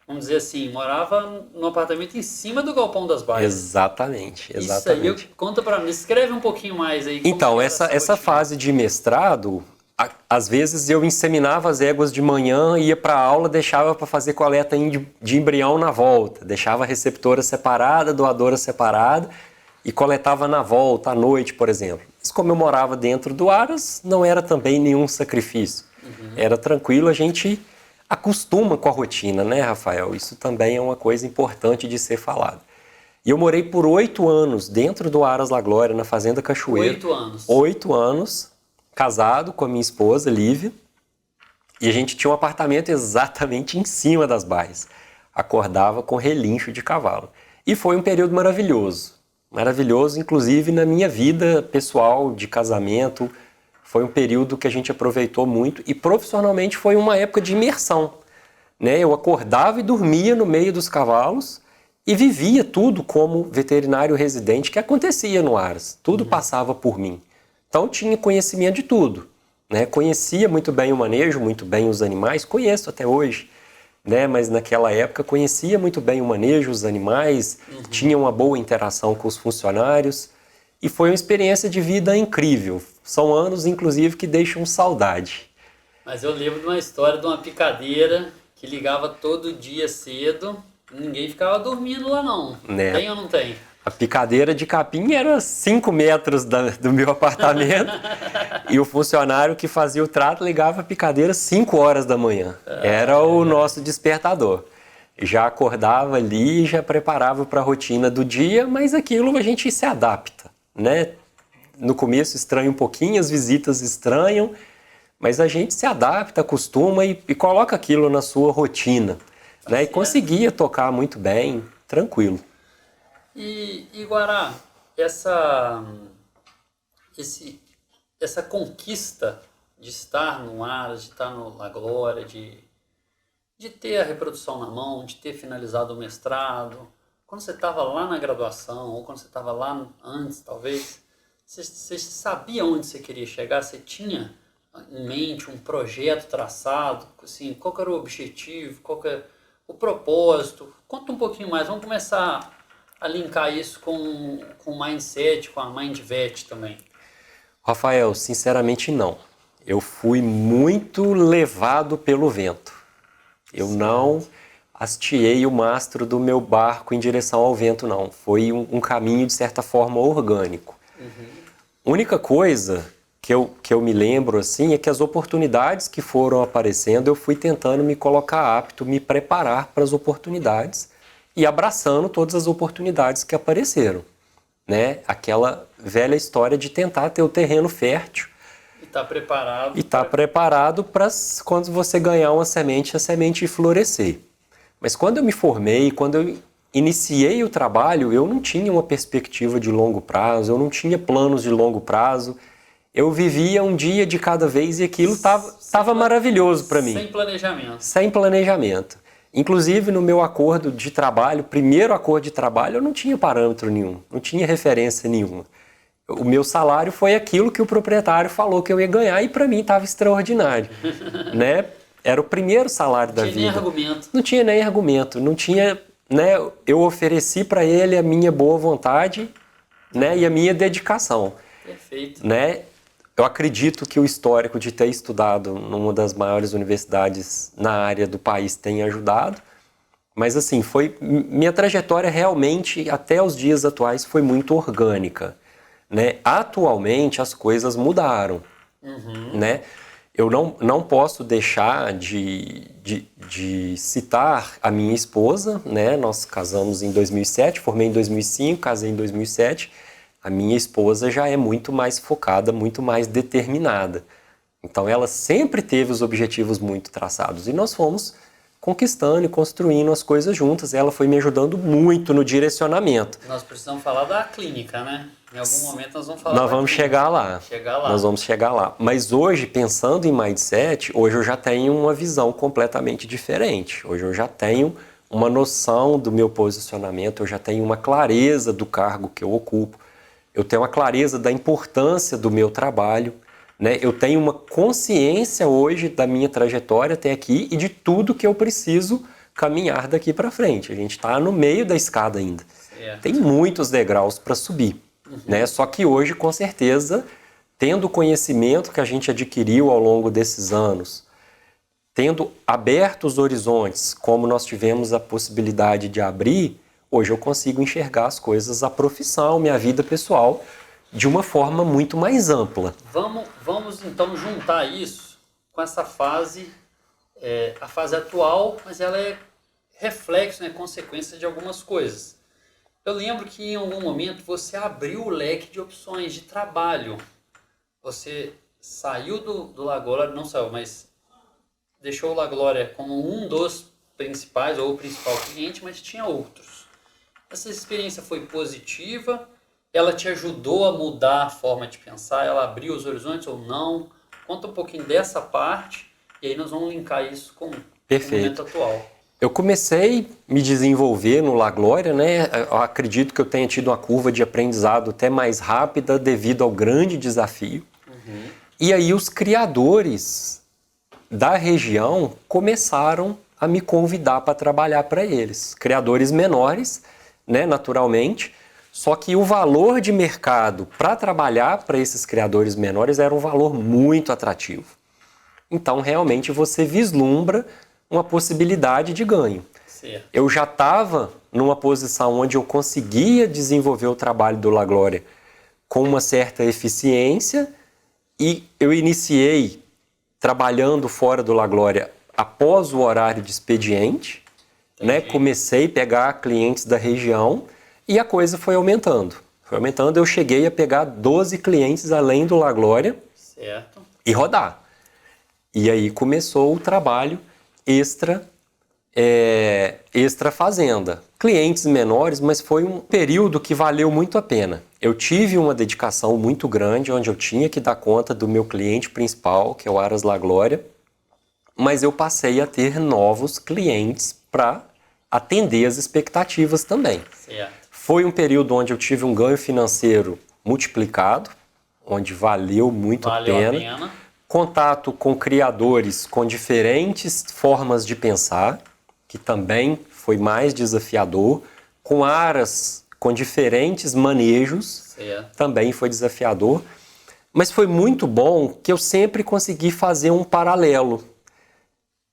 vamos dizer assim, morava no apartamento em cima do Galpão das Baias. Exatamente. Isso aí, conta pra mim, escreve um pouquinho mais aí. Então, essa fase de mestrado, às vezes eu inseminava as éguas de manhã, ia para a aula, deixava para fazer coleta de embrião na volta, deixava a receptora separada, doadora separada, e coletava na volta, à noite, por exemplo. Mas como eu morava dentro do Aras, não era também nenhum sacrifício. Era tranquilo, a gente acostuma com a rotina, né, Rafael? Isso também é uma coisa importante de ser falado. E eu morei por 8 anos dentro do Aras La Glória, na Fazenda Cachoeira. 8 anos? 8 anos, casado com a minha esposa, Lívia. E a gente tinha um apartamento exatamente em cima das baias. Acordava com relincho de cavalo. E foi um período maravilhoso. Maravilhoso, inclusive na minha vida pessoal, de casamento. Foi um período que a gente aproveitou muito e profissionalmente foi uma época de imersão, né? Eu acordava e dormia no meio dos cavalos e vivia tudo como veterinário residente que acontecia no Aras. Tudo passava por mim. Então tinha conhecimento de tudo, né? Conhecia muito bem o manejo, muito bem os animais, conheço até hoje, né? Mas naquela época conhecia muito bem o manejo, os animais, tinha uma boa interação com os funcionários e foi uma experiência de vida incrível. São anos, inclusive, que deixam saudade. Mas eu lembro de uma história de uma picadeira que ligava todo dia cedo, ninguém ficava dormindo lá não. Né? Tem ou não tem? A picadeira de capim era 5 metros do meu apartamento e o funcionário que fazia o trato ligava a picadeira 5 horas da manhã. Era o nosso despertador. Já acordava ali e já preparava para a rotina do dia, mas aquilo a gente se adapta, né? No começo estranha um pouquinho, as visitas estranham, mas a gente se adapta, acostuma e coloca aquilo na sua rotina, né? E conseguia tocar muito bem, tranquilo. E Guará, essa conquista de estar no Aras, de estar no La Glória, de ter a reprodução na mão, de ter finalizado o mestrado, quando você estava lá na graduação, ou quando você estava lá antes, talvez, você sabia onde você queria chegar? Você tinha em mente um projeto traçado? Assim, qual que era o objetivo? Qual que era o propósito? Conta um pouquinho mais, vamos começar a linkar isso com o mindset, com a MindVet também. Rafael, sinceramente não. Eu fui muito levado pelo vento. Eu não hasteei o mastro do meu barco em direção ao vento, não. Foi um caminho, de certa forma, orgânico. A única coisa que eu me lembro assim é que as oportunidades que foram aparecendo, eu fui tentando me colocar apto, me preparar para as oportunidades e abraçando todas as oportunidades que apareceram, né? Aquela velha história de tentar ter o terreno fértil E tá preparado. e estar preparado para quando você ganhar uma semente, a semente florescer. Mas quando eu me formei, quando eu iniciei o trabalho, eu não tinha uma perspectiva de longo prazo, eu não tinha planos de longo prazo. Eu vivia um dia de cada vez e aquilo estava maravilhoso para mim. Sem planejamento. Sem planejamento. Inclusive no meu acordo de trabalho, primeiro acordo de trabalho, eu não tinha parâmetro nenhum, não tinha referência nenhuma. O meu salário foi aquilo que o proprietário falou que eu ia ganhar e para mim estava extraordinário, né? Era o primeiro salário da vida. Não tinha nem argumento. Não tinha nem argumento, não tinha, né? Eu ofereci para ele a minha boa vontade, né? E a minha dedicação. Perfeito. Né? Eu acredito que o histórico de ter estudado numa das maiores universidades na área do país tenha ajudado, mas assim, minha trajetória realmente, até os dias atuais, foi muito orgânica, né? Atualmente as coisas mudaram, né? Eu não posso deixar de citar a minha esposa, né? Nós casamos em 2007, formei em 2005, casei em 2007. A minha esposa já é muito mais focada, muito mais determinada. Então ela sempre teve os objetivos muito traçados e nós fomos conquistando e construindo as coisas juntas. Ela foi me ajudando muito no direcionamento. Nós precisamos falar da clínica, né? Em algum momento nós vamos falar Nós vamos chegar lá. Nós vamos chegar lá. Mas hoje, pensando em mindset, hoje eu já tenho uma visão completamente diferente. Hoje eu já tenho uma noção do meu posicionamento, eu já tenho uma clareza do cargo que eu ocupo. Eu tenho uma clareza da importância do meu trabalho, né? Eu tenho uma consciência hoje da minha trajetória até aqui e de tudo que eu preciso caminhar daqui para frente. A gente está no meio da escada ainda. Certo. Tem muitos degraus para subir, né? Só que hoje, com certeza, tendo o conhecimento que a gente adquiriu ao longo desses anos, tendo aberto os horizontes, como nós tivemos a possibilidade de abrir, hoje eu consigo enxergar as coisas, a profissão, minha vida pessoal, de uma forma muito mais ampla. Vamos então juntar isso com essa fase, a fase atual, mas ela é reflexo, né, consequência de algumas coisas. Eu lembro que em algum momento você abriu o leque de opções de trabalho. Você saiu do La Glória, não saiu, mas deixou o La Glória como um dos principais ou o principal cliente, mas tinha outros. Essa experiência foi positiva? Ela te ajudou a mudar a forma de pensar? Ela abriu os horizontes ou não? Conta um pouquinho dessa parte e aí nós vamos linkar isso com o momento atual. Eu comecei a me desenvolver no La Glória, né? Eu acredito que eu tenha tido uma curva de aprendizado até mais rápida devido ao grande desafio. E aí os criadores da região começaram a me convidar para trabalhar para eles. Criadores menores, né, naturalmente, só que o valor de mercado para trabalhar para esses criadores menores era um valor muito atrativo. Então, realmente, você vislumbra uma possibilidade de ganho. Certo. Eu já estava numa posição onde eu conseguia desenvolver o trabalho do La Glória com uma certa eficiência e eu iniciei trabalhando fora do La Glória após o horário de expediente, né? Comecei a pegar clientes da região e a coisa foi aumentando. Foi aumentando, eu cheguei a pegar 12 clientes além do La Glória. Certo. E rodar. E aí começou o trabalho extra fazenda. Clientes menores, mas foi um período que valeu muito a pena. Eu tive uma dedicação muito grande, onde eu tinha que dar conta do meu cliente principal, que é o Aras La Glória, mas eu passei a ter novos clientes para atender as expectativas também. Certo. Foi um período onde eu tive um ganho financeiro multiplicado, onde valeu muito a pena. Contato com criadores com diferentes formas de pensar, que também foi mais desafiador. Com aras com diferentes manejos, também foi desafiador. Mas foi muito bom que eu sempre consegui fazer um paralelo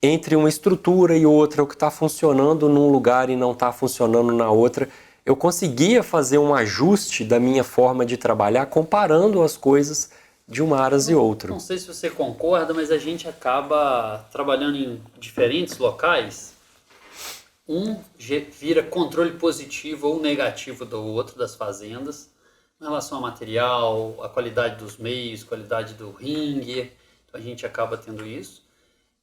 entre uma estrutura e outra, o que está funcionando num lugar e não está funcionando na outra. Eu conseguia fazer um ajuste da minha forma de trabalhar, comparando as coisas de um aras e outro. Não sei se você concorda, mas a gente acaba trabalhando em diferentes locais. Um vira controle positivo ou negativo do outro, das fazendas, em relação ao material, a qualidade dos meios, qualidade do ringue. Então a gente acaba tendo isso.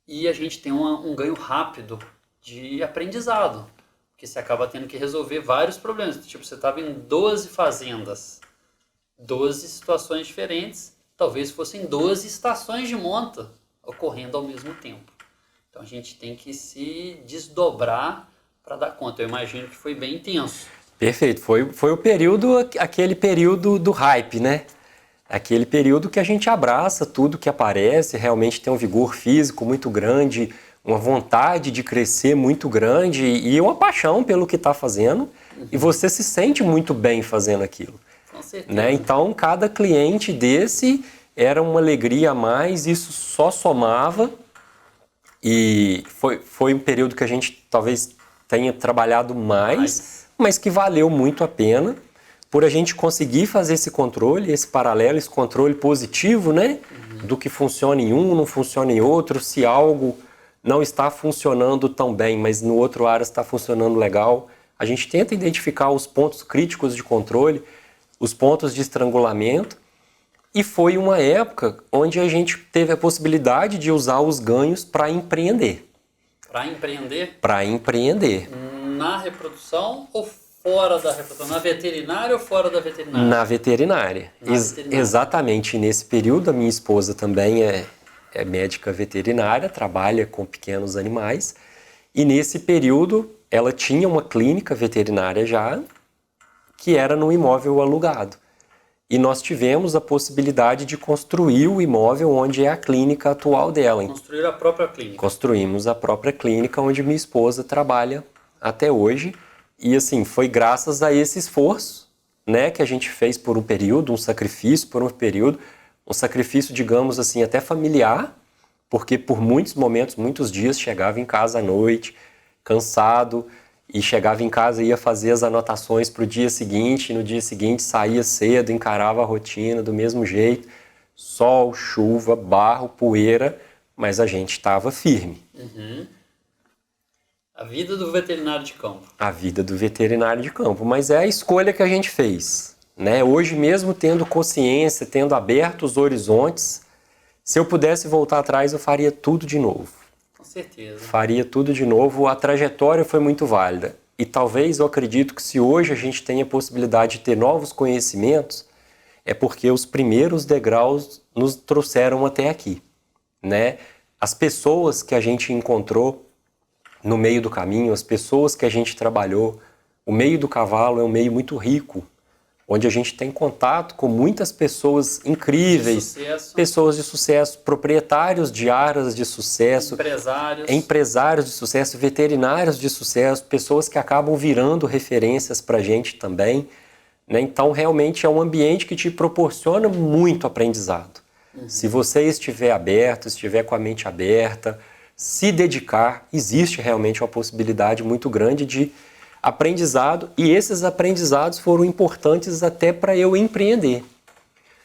E a gente tem um ganho rápido de aprendizado, porque você acaba tendo que resolver vários problemas. Tipo, você estava em 12 fazendas, 12 situações diferentes, talvez fossem 12 estações de monta ocorrendo ao mesmo tempo. Então a gente tem que se desdobrar para dar conta. Eu imagino que foi bem intenso. Perfeito. Foi o período, aquele período do hype, né? Aquele período que a gente abraça tudo que aparece, realmente tem um vigor físico muito grande, uma vontade de crescer muito grande e uma paixão pelo que está fazendo. E você se sente muito bem fazendo aquilo. Com certeza. Né? Então, cada cliente desse era uma alegria a mais, isso só somava. E foi um período que a gente talvez tenha trabalhado mais, mas que valeu muito a pena por a gente conseguir fazer esse controle, esse paralelo, esse controle positivo, né? Do que funciona em um, não funciona em outro, se algo não está funcionando tão bem, mas no outro área está funcionando legal. A gente tenta identificar os pontos críticos de controle, os pontos de estrangulamento, e foi uma época onde a gente teve a possibilidade de usar os ganhos para empreender. Para empreender? Para empreender. Na reprodução ou fora da reprodução? Na veterinária ou fora da veterinária? Na veterinária. Exatamente. Nesse período, a minha esposa também é médica veterinária, trabalha com pequenos animais. E nesse período, ela tinha uma clínica veterinária já, que era num imóvel alugado. E nós tivemos a possibilidade de construir o imóvel onde é a clínica atual dela. Construir a própria clínica. Construímos a própria clínica onde minha esposa trabalha até hoje. E assim, foi graças a esse esforço, né, que a gente fez por um período, um sacrifício por um período, um sacrifício, digamos assim, até familiar, porque por muitos momentos, muitos dias, chegava em casa à noite, cansado, e chegava em casa e ia fazer as anotações para o dia seguinte, e no dia seguinte saía cedo, encarava a rotina do mesmo jeito, sol, chuva, barro, poeira, mas a gente estava firme. Uhum. A vida do veterinário de campo. A vida do veterinário de campo, mas é a escolha que a gente fez, né? Hoje mesmo, tendo consciência, tendo aberto os horizontes, se eu pudesse voltar atrás, eu faria tudo de novo. Com certeza. Faria tudo de novo. A trajetória foi muito válida. E talvez eu acredito que se hoje a gente tem a possibilidade de ter novos conhecimentos, é porque os primeiros degraus nos trouxeram até aqui, né? As pessoas que a gente encontrou no meio do caminho, as pessoas que a gente trabalhou, o meio do cavalo é um meio muito rico, onde a gente tem contato com muitas pessoas incríveis, pessoas de sucesso, proprietários de aras de sucesso, empresários de sucesso, veterinários de sucesso, pessoas que acabam virando referências para a gente também, né? Então, realmente é um ambiente que te proporciona muito aprendizado. Uhum. Se você estiver aberto, estiver com a mente aberta, se dedicar, existe realmente uma possibilidade muito grande de aprendizado, e esses aprendizados foram importantes até para eu empreender.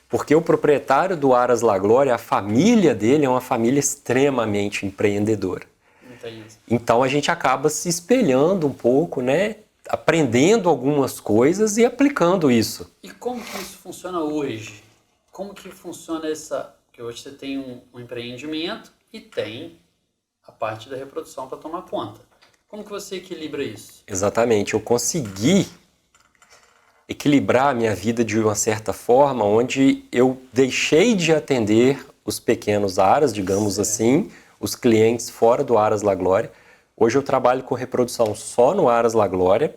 Porque o proprietário do Aras La Glória, a família dele é uma família extremamente empreendedora. Entendi. Então a gente acaba se espelhando um pouco, né? Aprendendo algumas coisas e aplicando isso. E como que isso funciona hoje? Como que funciona essa... Porque hoje você tem um empreendimento e tem a parte da reprodução para tomar conta. Como que você equilibra isso? Exatamente, eu consegui equilibrar a minha vida de uma certa forma, onde eu deixei de atender os pequenos aras, digamos assim, os clientes fora do Aras La Glória. Hoje eu trabalho com reprodução só no Aras La Glória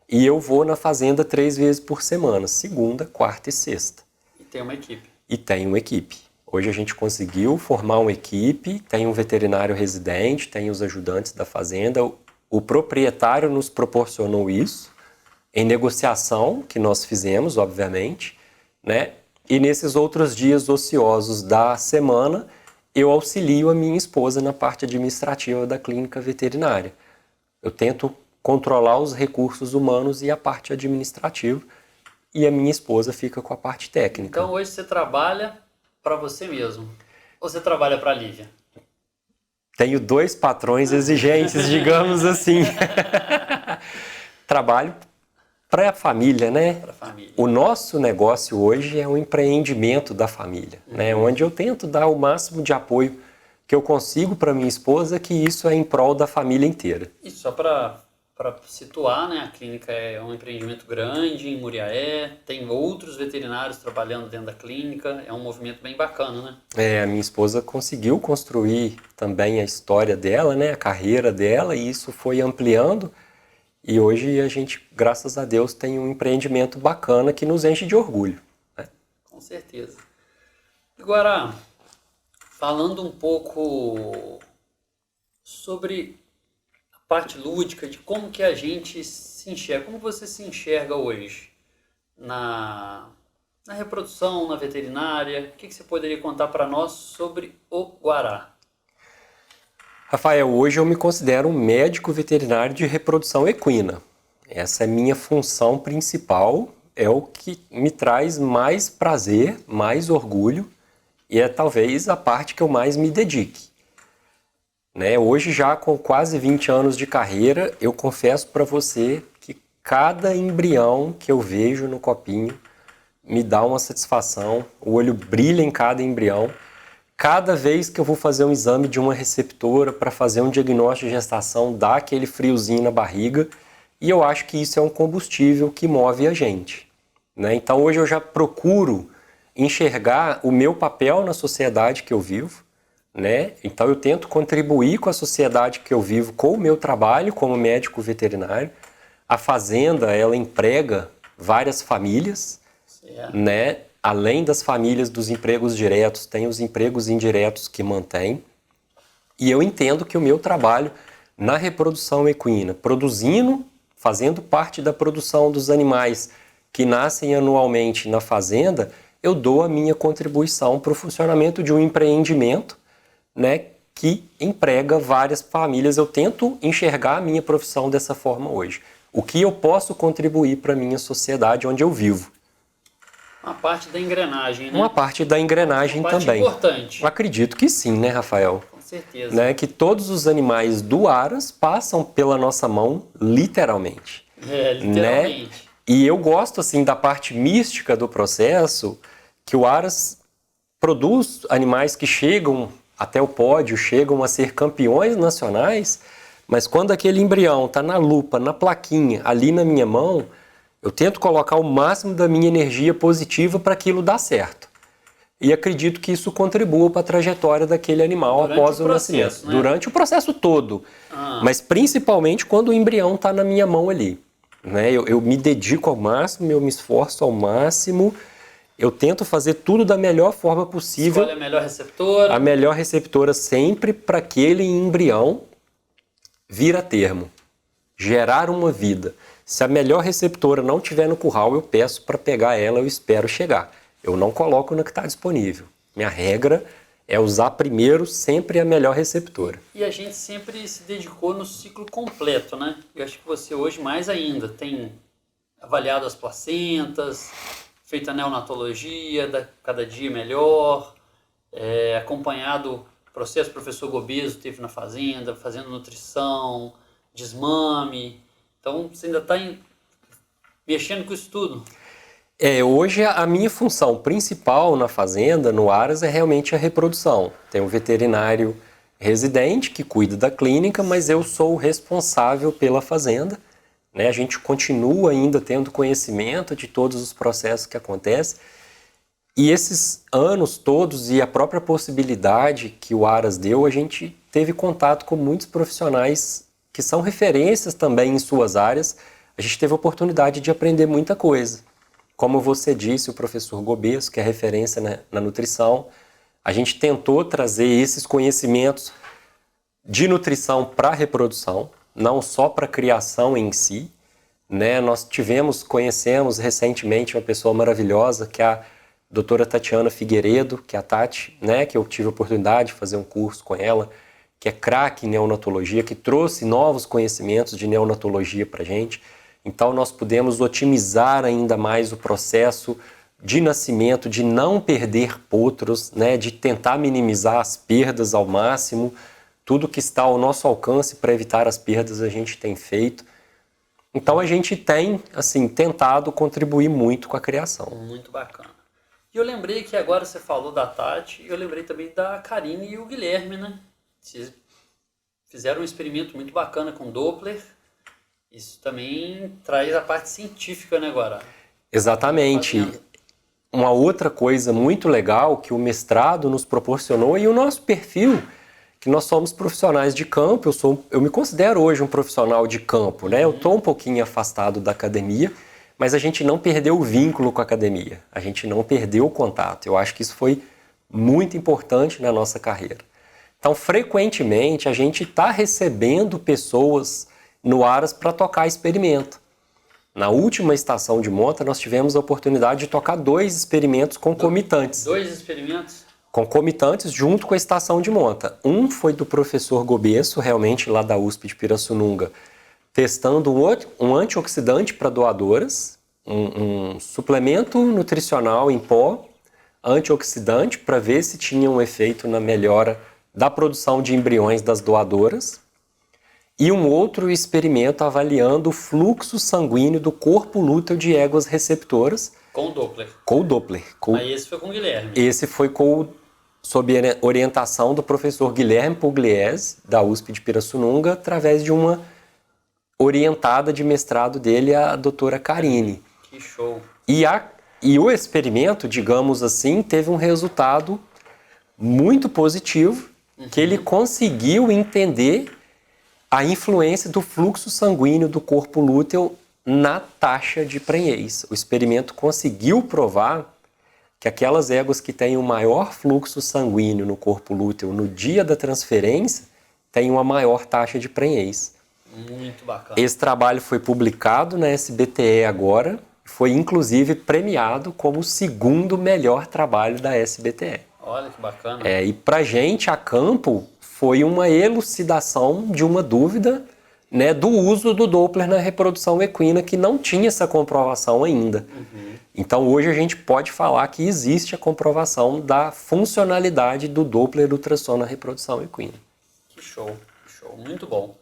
e eu vou na fazenda 3 vezes por semana, segunda, quarta e sexta. E tem uma equipe. E tem uma equipe. Hoje a gente conseguiu formar uma equipe, tem um veterinário residente, tem os ajudantes da fazenda. O proprietário nos proporcionou isso, em negociação que nós fizemos, obviamente, né? E nesses outros dias ociosos da semana, eu auxilio a minha esposa na parte administrativa da clínica veterinária. Eu tento controlar os recursos humanos e a parte administrativa, e a minha esposa fica com a parte técnica. Então hoje você trabalha para você mesmo? Ou você trabalha para a Lívia? Tenho 2 patrões exigentes, digamos assim. Trabalho para a família, né? Para a família. O nosso negócio hoje é um empreendimento da família, né? Onde eu tento dar o máximo de apoio que eu consigo para minha esposa, que isso é em prol da família inteira. E só para situar, né? A clínica é um empreendimento grande em Muriaé, tem outros veterinários trabalhando dentro da clínica, é um movimento bem bacana, né? A minha esposa conseguiu construir também a história dela, né? A carreira dela, e isso foi ampliando. E hoje a gente, graças a Deus, tem um empreendimento bacana que nos enche de orgulho, né? Com certeza. Agora, falando um pouco sobre a parte lúdica de como que a gente se enxerga, como você se enxerga hoje na reprodução, na veterinária, o que você poderia contar para nós sobre o Guará? Rafael, hoje eu me considero um médico veterinário de reprodução equina. Essa é minha função principal, é o que me traz mais prazer, mais orgulho e é talvez a parte que eu mais me dedique. Né? Hoje, já com quase 20 anos de carreira, eu confesso para você que cada embrião que eu vejo no copinho me dá uma satisfação, o olho brilha em cada embrião. Cada vez que eu vou fazer um exame de uma receptora para fazer um diagnóstico de gestação, dá aquele friozinho na barriga e eu acho que isso é um combustível que move a gente, né? Então hoje eu já procuro enxergar o meu papel na sociedade que eu vivo, né? Então eu tento contribuir com a sociedade que eu vivo com o meu trabalho como médico veterinário. A fazenda, ela emprega várias famílias, né? Além das famílias dos empregos diretos, tem os empregos indiretos que mantém. E eu entendo que o meu trabalho na reprodução equina, produzindo, fazendo parte da produção dos animais que nascem anualmente na fazenda, eu dou a minha contribuição para o funcionamento de um empreendimento, né, que emprega várias famílias. Eu tento enxergar a minha profissão dessa forma hoje. O que eu posso contribuir para a minha sociedade onde eu vivo. Uma parte da engrenagem, né? Uma parte da engrenagem uma parte também. Importante. Eu acredito que sim, né, Rafael? Com certeza. Né, que todos os animais do Aras passam pela nossa mão, literalmente. Literalmente. Né? E eu gosto, assim, da parte mística do processo, que o Aras produz animais que chegam até o pódio, chegam a ser campeões nacionais, mas quando aquele embrião está na lupa, na plaquinha, ali na minha mão, eu tento colocar o máximo da minha energia positiva para aquilo dar certo. E acredito que isso contribua para a trajetória daquele animal após o nascimento. Né? Durante o processo todo. Mas principalmente quando o embrião está na minha mão ali. Né? Eu me dedico ao máximo, eu me esforço ao máximo. Eu tento fazer tudo da melhor forma possível. Escolhe a melhor receptora. A melhor receptora sempre para aquele embrião vir a termo. Gerar uma vida. Se a melhor receptora não estiver no curral, eu peço para pegar ela, eu espero chegar. Eu não coloco na que está disponível. Minha regra é usar primeiro sempre a melhor receptora. E a gente sempre se dedicou no ciclo completo, né? Eu acho que você hoje mais ainda tem avaliado as placentas, feito a neonatologia, cada dia melhor, acompanhado o processo que o professor Gobeso teve na fazenda, fazendo nutrição, desmame. Então, você ainda está mexendo com isso tudo? Hoje a minha função principal na fazenda, no Aras, é realmente a reprodução. Tem um veterinário residente que cuida da clínica, mas eu sou o responsável pela fazenda. Né? A gente continua ainda tendo conhecimento de todos os processos que acontecem. E esses anos todos e a própria possibilidade que o Aras deu, a gente teve contato com muitos profissionais que são referências também em suas áreas. A gente teve a oportunidade de aprender muita coisa. Como você disse, o professor Gobeso, que é referência na nutrição, a gente tentou trazer esses conhecimentos de nutrição para a reprodução, não só para a criação em si. Né? Nós conhecemos recentemente uma pessoa maravilhosa, que é a doutora Tatiana Figueiredo, que é a Tati, né? Que eu tive a oportunidade de fazer um curso com ela, que é craque em neonatologia, que trouxe novos conhecimentos de neonatologia para a gente. Então, nós pudemos otimizar ainda mais o processo de nascimento, de não perder potros, né, de tentar minimizar as perdas ao máximo. Tudo que está ao nosso alcance para evitar as perdas a gente tem feito. Então a gente tem, assim, tentado contribuir muito com a criação. Muito bacana. E eu lembrei que agora você falou da Tati, eu lembrei também da Karine e o Guilherme, né? Vocês fizeram um experimento muito bacana com Doppler. Isso também traz a parte científica, né, Guará? Exatamente. Uma outra coisa muito legal que o mestrado nos proporcionou e o nosso perfil, que nós somos profissionais de campo, eu me considero hoje um profissional de campo, né? Eu estou um pouquinho afastado da academia, mas a gente não perdeu o vínculo com a academia, a gente não perdeu o contato. Eu acho que isso foi muito importante na nossa carreira. Então, frequentemente, a gente está recebendo pessoas no Aras para tocar experimento. Na última estação de monta, nós tivemos a oportunidade de tocar 2 experimentos concomitantes. 2 experimentos? Concomitantes junto com a estação de monta. Um foi do professor Gobesso, realmente lá da USP de Pirassununga, testando um antioxidante para doadoras, um suplemento nutricional em pó antioxidante para ver se tinha um efeito na melhora da produção de embriões das doadoras. E um outro experimento avaliando o fluxo sanguíneo do corpo lúteo de éguas receptoras. Com o Doppler? Com o Doppler. Aí esse foi com o Guilherme? Esse foi sob orientação do professor Guilherme Pugliese, da USP de Pirassununga, através de uma orientada de mestrado dele, a doutora Karine. Que show! E o experimento, digamos assim, teve um resultado muito positivo, que ele conseguiu entender a influência do fluxo sanguíneo do corpo lúteo na taxa de prenhez. O experimento conseguiu provar que aquelas éguas que têm o maior fluxo sanguíneo no corpo lúteo no dia da transferência têm uma maior taxa de prenhez. Muito bacana. Esse trabalho foi publicado na SBTE agora, foi inclusive premiado como o 2º melhor trabalho da SBTE. Olha que bacana. E pra gente, a campo, foi uma elucidação de uma dúvida, né, do uso do Doppler na reprodução equina, que não tinha essa comprovação ainda. Então hoje a gente pode falar que existe a comprovação da funcionalidade do Doppler ultrassom na reprodução equina. Que show, muito bom.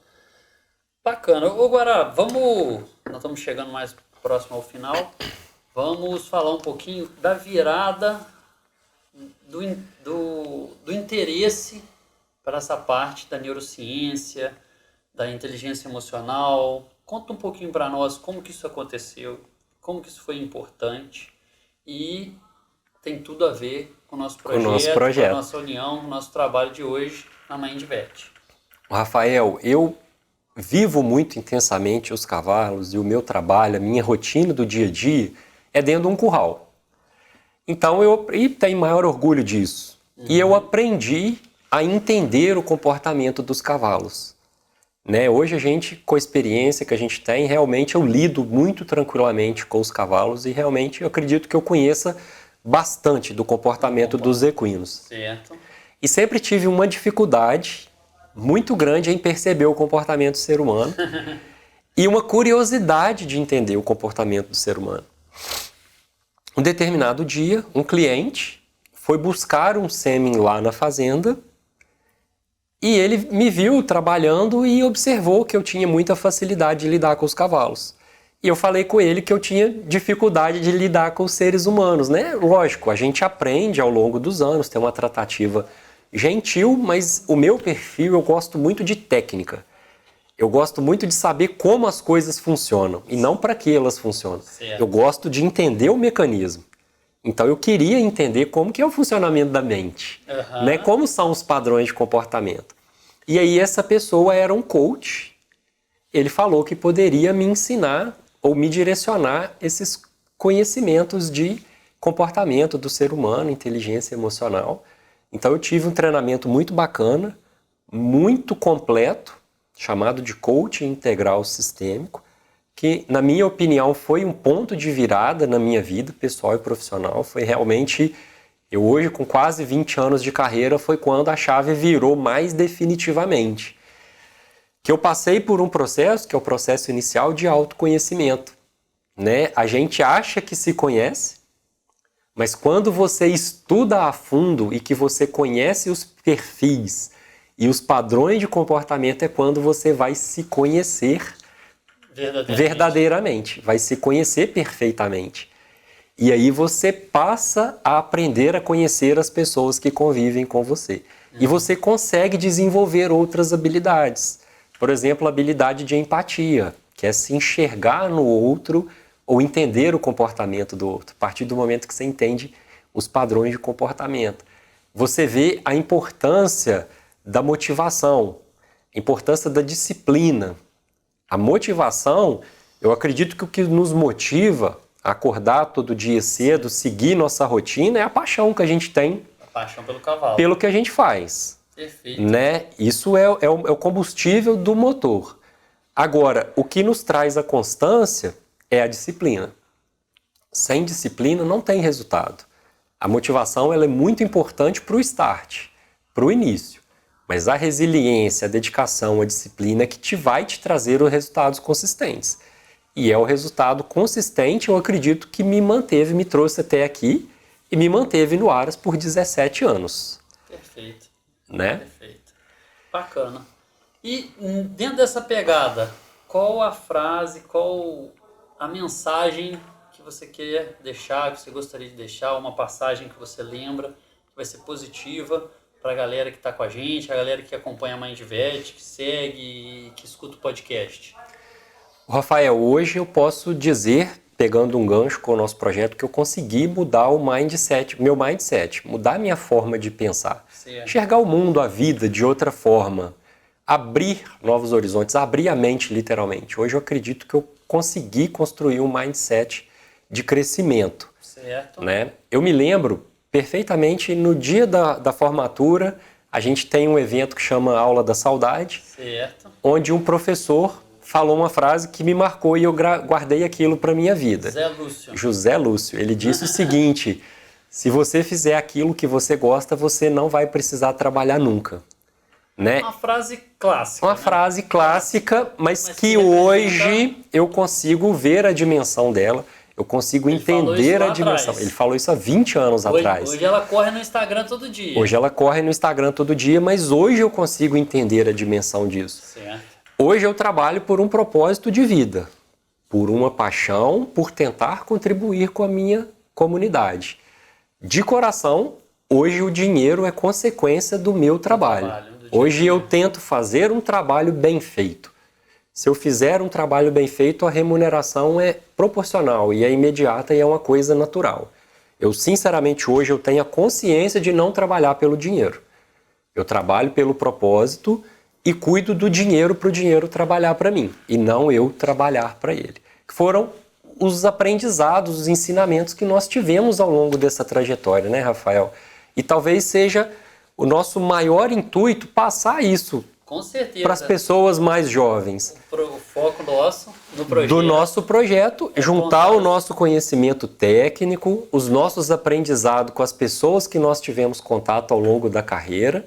Bacana. Ô Guará, nós estamos chegando mais próximo ao final, vamos falar um pouquinho da virada do interesse para essa parte da neurociência, da inteligência emocional. Conta um pouquinho para nós como que isso aconteceu, como que isso foi importante e tem tudo a ver com o nosso projeto, com a nossa união, com o nosso trabalho de hoje na MindVet. Rafael, eu vivo muito intensamente os cavalos e o meu trabalho, a minha rotina do dia a dia é dentro de um curral. Então eu tenho maior orgulho disso. E eu aprendi a entender o comportamento dos cavalos. Né? Hoje a gente, com a experiência que a gente tem, realmente eu lido muito tranquilamente com os cavalos e realmente eu acredito que eu conheça bastante do comportamento dos equinos. Certo. E sempre tive uma dificuldade muito grande em perceber o comportamento do ser humano e uma curiosidade de entender o comportamento do ser humano. Um determinado dia, um cliente foi buscar um sêmen lá na fazenda e ele me viu trabalhando e observou que eu tinha muita facilidade de lidar com os cavalos. E eu falei com ele que eu tinha dificuldade de lidar com os seres humanos, né? Lógico, a gente aprende ao longo dos anos, tem uma tratativa gentil, mas o meu perfil, eu gosto muito de técnica. Eu gosto muito de saber como as coisas funcionam e não para que elas funcionam. Certo. Eu gosto de entender o mecanismo. Então eu queria entender como que é o funcionamento da mente, né? Como são os padrões de comportamento. E aí essa pessoa era um coach, ele falou que poderia me ensinar ou me direcionar esses conhecimentos de comportamento do ser humano, inteligência emocional. Então eu tive um treinamento muito bacana, muito completo, chamado de coaching integral sistêmico, que na minha opinião foi um ponto de virada na minha vida pessoal e profissional. Foi realmente, eu hoje com quase 20 anos de carreira, foi quando a chave virou mais definitivamente. Que eu passei por um processo, que é o processo inicial de autoconhecimento, né? A gente acha que se conhece, Mas quando você estuda a fundo e que você conhece os perfis e os padrões de comportamento, é quando você vai se conhecer verdadeiramente, vai se conhecer perfeitamente. E aí você passa a aprender a conhecer as pessoas que convivem com você. E você consegue desenvolver outras habilidades. Por exemplo, a habilidade de empatia, que é se enxergar no outro ou entender o comportamento do outro, a partir do momento que você entende os padrões de comportamento. Você vê a importância da motivação, a importância da disciplina. A motivação, eu acredito que o que nos motiva a acordar todo dia cedo, seguir nossa rotina, é a paixão que a gente tem. A paixão pelo cavalo. Pelo que a gente faz. Perfeito. Né? Isso é o combustível do motor. Agora, o que nos traz a constância é a disciplina. Sem disciplina não tem resultado. A motivação ela é muito importante para o start, para o início. Mas a resiliência, a dedicação, a disciplina é que vai te trazer os resultados consistentes. E é o resultado consistente, eu acredito, que me trouxe até aqui e me manteve no Aras por 17 anos. Perfeito. Né? Perfeito. Bacana. E dentro dessa pegada, qual a frase, qual a mensagem que você quer deixar, que você gostaria de deixar, uma passagem que você lembra, que vai ser positiva para a galera que está com a gente, a galera que acompanha a Mindvet, que segue, que escuta o podcast? Rafael, hoje eu posso dizer, pegando um gancho com o nosso projeto, que eu consegui mudar o mindset, meu mindset, mudar a minha forma de pensar. Certo. Enxergar o mundo, a vida de outra forma, abrir novos horizontes, abrir a mente literalmente. Hoje eu acredito que eu consegui construir um mindset de crescimento. Certo. Né? Eu me lembro perfeitamente no dia da formatura, a gente tem um evento que chama Aula da Saudade, certo. Onde um professor falou uma frase que me marcou e eu guardei aquilo para minha vida. José Lúcio. José Lúcio. Ele disse o seguinte: se você fizer aquilo que você gosta, você não vai precisar trabalhar nunca. Né? Uma frase clássica. Uma frase clássica, mas que hoje eu consigo ver a dimensão dela. Eu consigo entender a dimensão. Ele falou isso há 20 anos atrás. Hoje ela corre no Instagram todo dia. Hoje ela corre no Instagram todo dia, mas hoje eu consigo entender a dimensão disso. Certo. Hoje eu trabalho por um propósito de vida, por uma paixão, por tentar contribuir com a minha comunidade. De coração, hoje o dinheiro é consequência do meu trabalho. Hoje eu tento fazer um trabalho bem feito. Se eu fizer um trabalho bem feito, a remuneração é proporcional e é imediata e é uma coisa natural. Eu, sinceramente, hoje eu tenho a consciência de não trabalhar pelo dinheiro. Eu trabalho pelo propósito e cuido do dinheiro para o dinheiro trabalhar para mim e não eu trabalhar para ele. Que foram os aprendizados, os ensinamentos que nós tivemos ao longo dessa trajetória, né, Rafael? E talvez seja o nosso maior intuito passar isso para as pessoas mais jovens. O foco nosso no projeto. Do nosso projeto, juntar o nosso conhecimento técnico, os nossos aprendizados com as pessoas que nós tivemos contato ao longo da carreira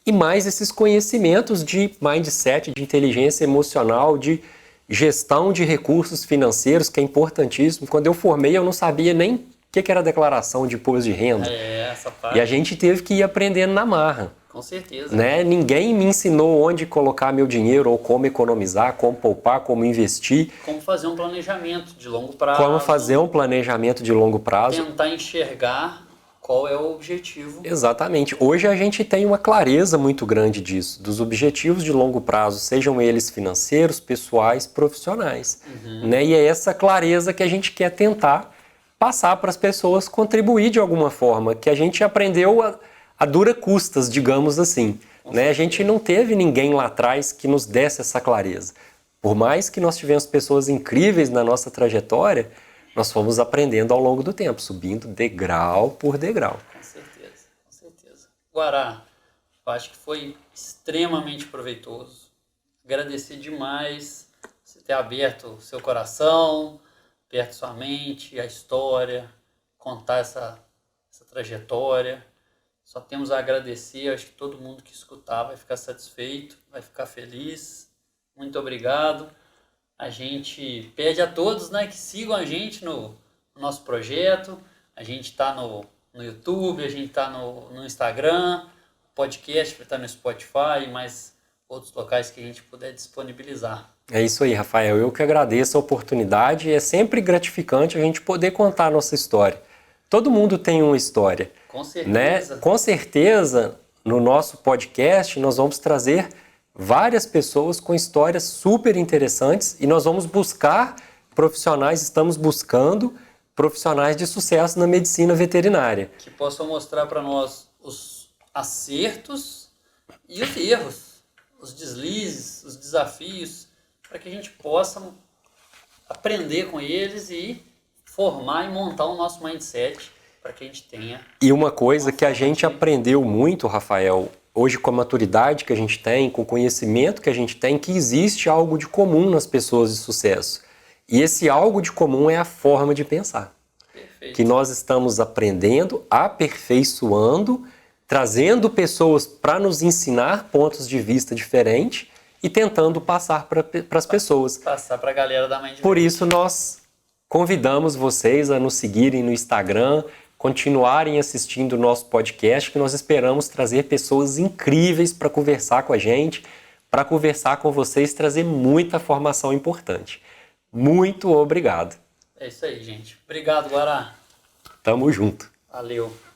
e mais esses conhecimentos de mindset, de inteligência emocional, de gestão de recursos financeiros, que é importantíssimo. Quando eu formei, eu não sabia nem o que era declaração de imposto de renda. Essa parte. E a gente teve que ir aprendendo na marra. Com certeza. Né? Ninguém me ensinou onde colocar meu dinheiro, ou como economizar, como poupar, como investir. Como fazer um planejamento de longo prazo. Como fazer um planejamento de longo prazo. Tentar enxergar qual é o objetivo. Exatamente. Hoje a gente tem uma clareza muito grande disso, dos objetivos de longo prazo, sejam eles financeiros, pessoais, profissionais. Né? E é essa clareza que a gente quer tentar passar para as pessoas, contribuir de alguma forma, que a gente aprendeu a dura custas, digamos assim. Né? A gente não teve ninguém lá atrás que nos desse essa clareza. Por mais que nós tivemos pessoas incríveis na nossa trajetória, nós fomos aprendendo ao longo do tempo, subindo degrau por degrau. Com certeza, com certeza. Guará, eu acho que foi extremamente proveitoso. Agradecer demais você ter aberto o seu coração, aberto sua mente, a história, contar essa trajetória. Só temos a agradecer, acho que todo mundo que escutar vai ficar satisfeito, vai ficar feliz. Muito obrigado. A gente pede a todos, né, que sigam a gente no nosso projeto. A gente está no YouTube, a gente está no Instagram, o podcast está no Spotify e mais outros locais que a gente puder disponibilizar. É isso aí, Rafael. Eu que agradeço a oportunidade. É sempre gratificante a gente poder contar a nossa história. Todo mundo tem uma história. Com Né? certeza. Com certeza, no nosso podcast, nós vamos trazer várias pessoas com histórias super interessantes e nós vamos buscar profissionais, estamos buscando profissionais de sucesso na medicina veterinária. Que possam mostrar para nós os acertos e os erros, os deslizes, os desafios, para que a gente possa aprender com eles e formar e montar o nosso mindset para que a gente tenha. E uma coisa que a gente aprendeu muito, Rafael, hoje com a maturidade que a gente tem, com o conhecimento que a gente tem, que existe algo de comum nas pessoas de sucesso. E esse algo de comum é a forma de pensar. Perfeito. Que nós estamos aprendendo, aperfeiçoando, trazendo pessoas para nos ensinar pontos de vista diferentes e tentando passar para as pessoas. Passar para a galera da Mind Por Vet. isso nós convidamos vocês a nos seguirem no Instagram, continuarem assistindo o nosso podcast, que nós esperamos trazer pessoas incríveis para conversar com a gente, para conversar com vocês, trazer muita formação importante. Muito obrigado. É isso aí, gente. Obrigado, Guará. Tamo junto. Valeu.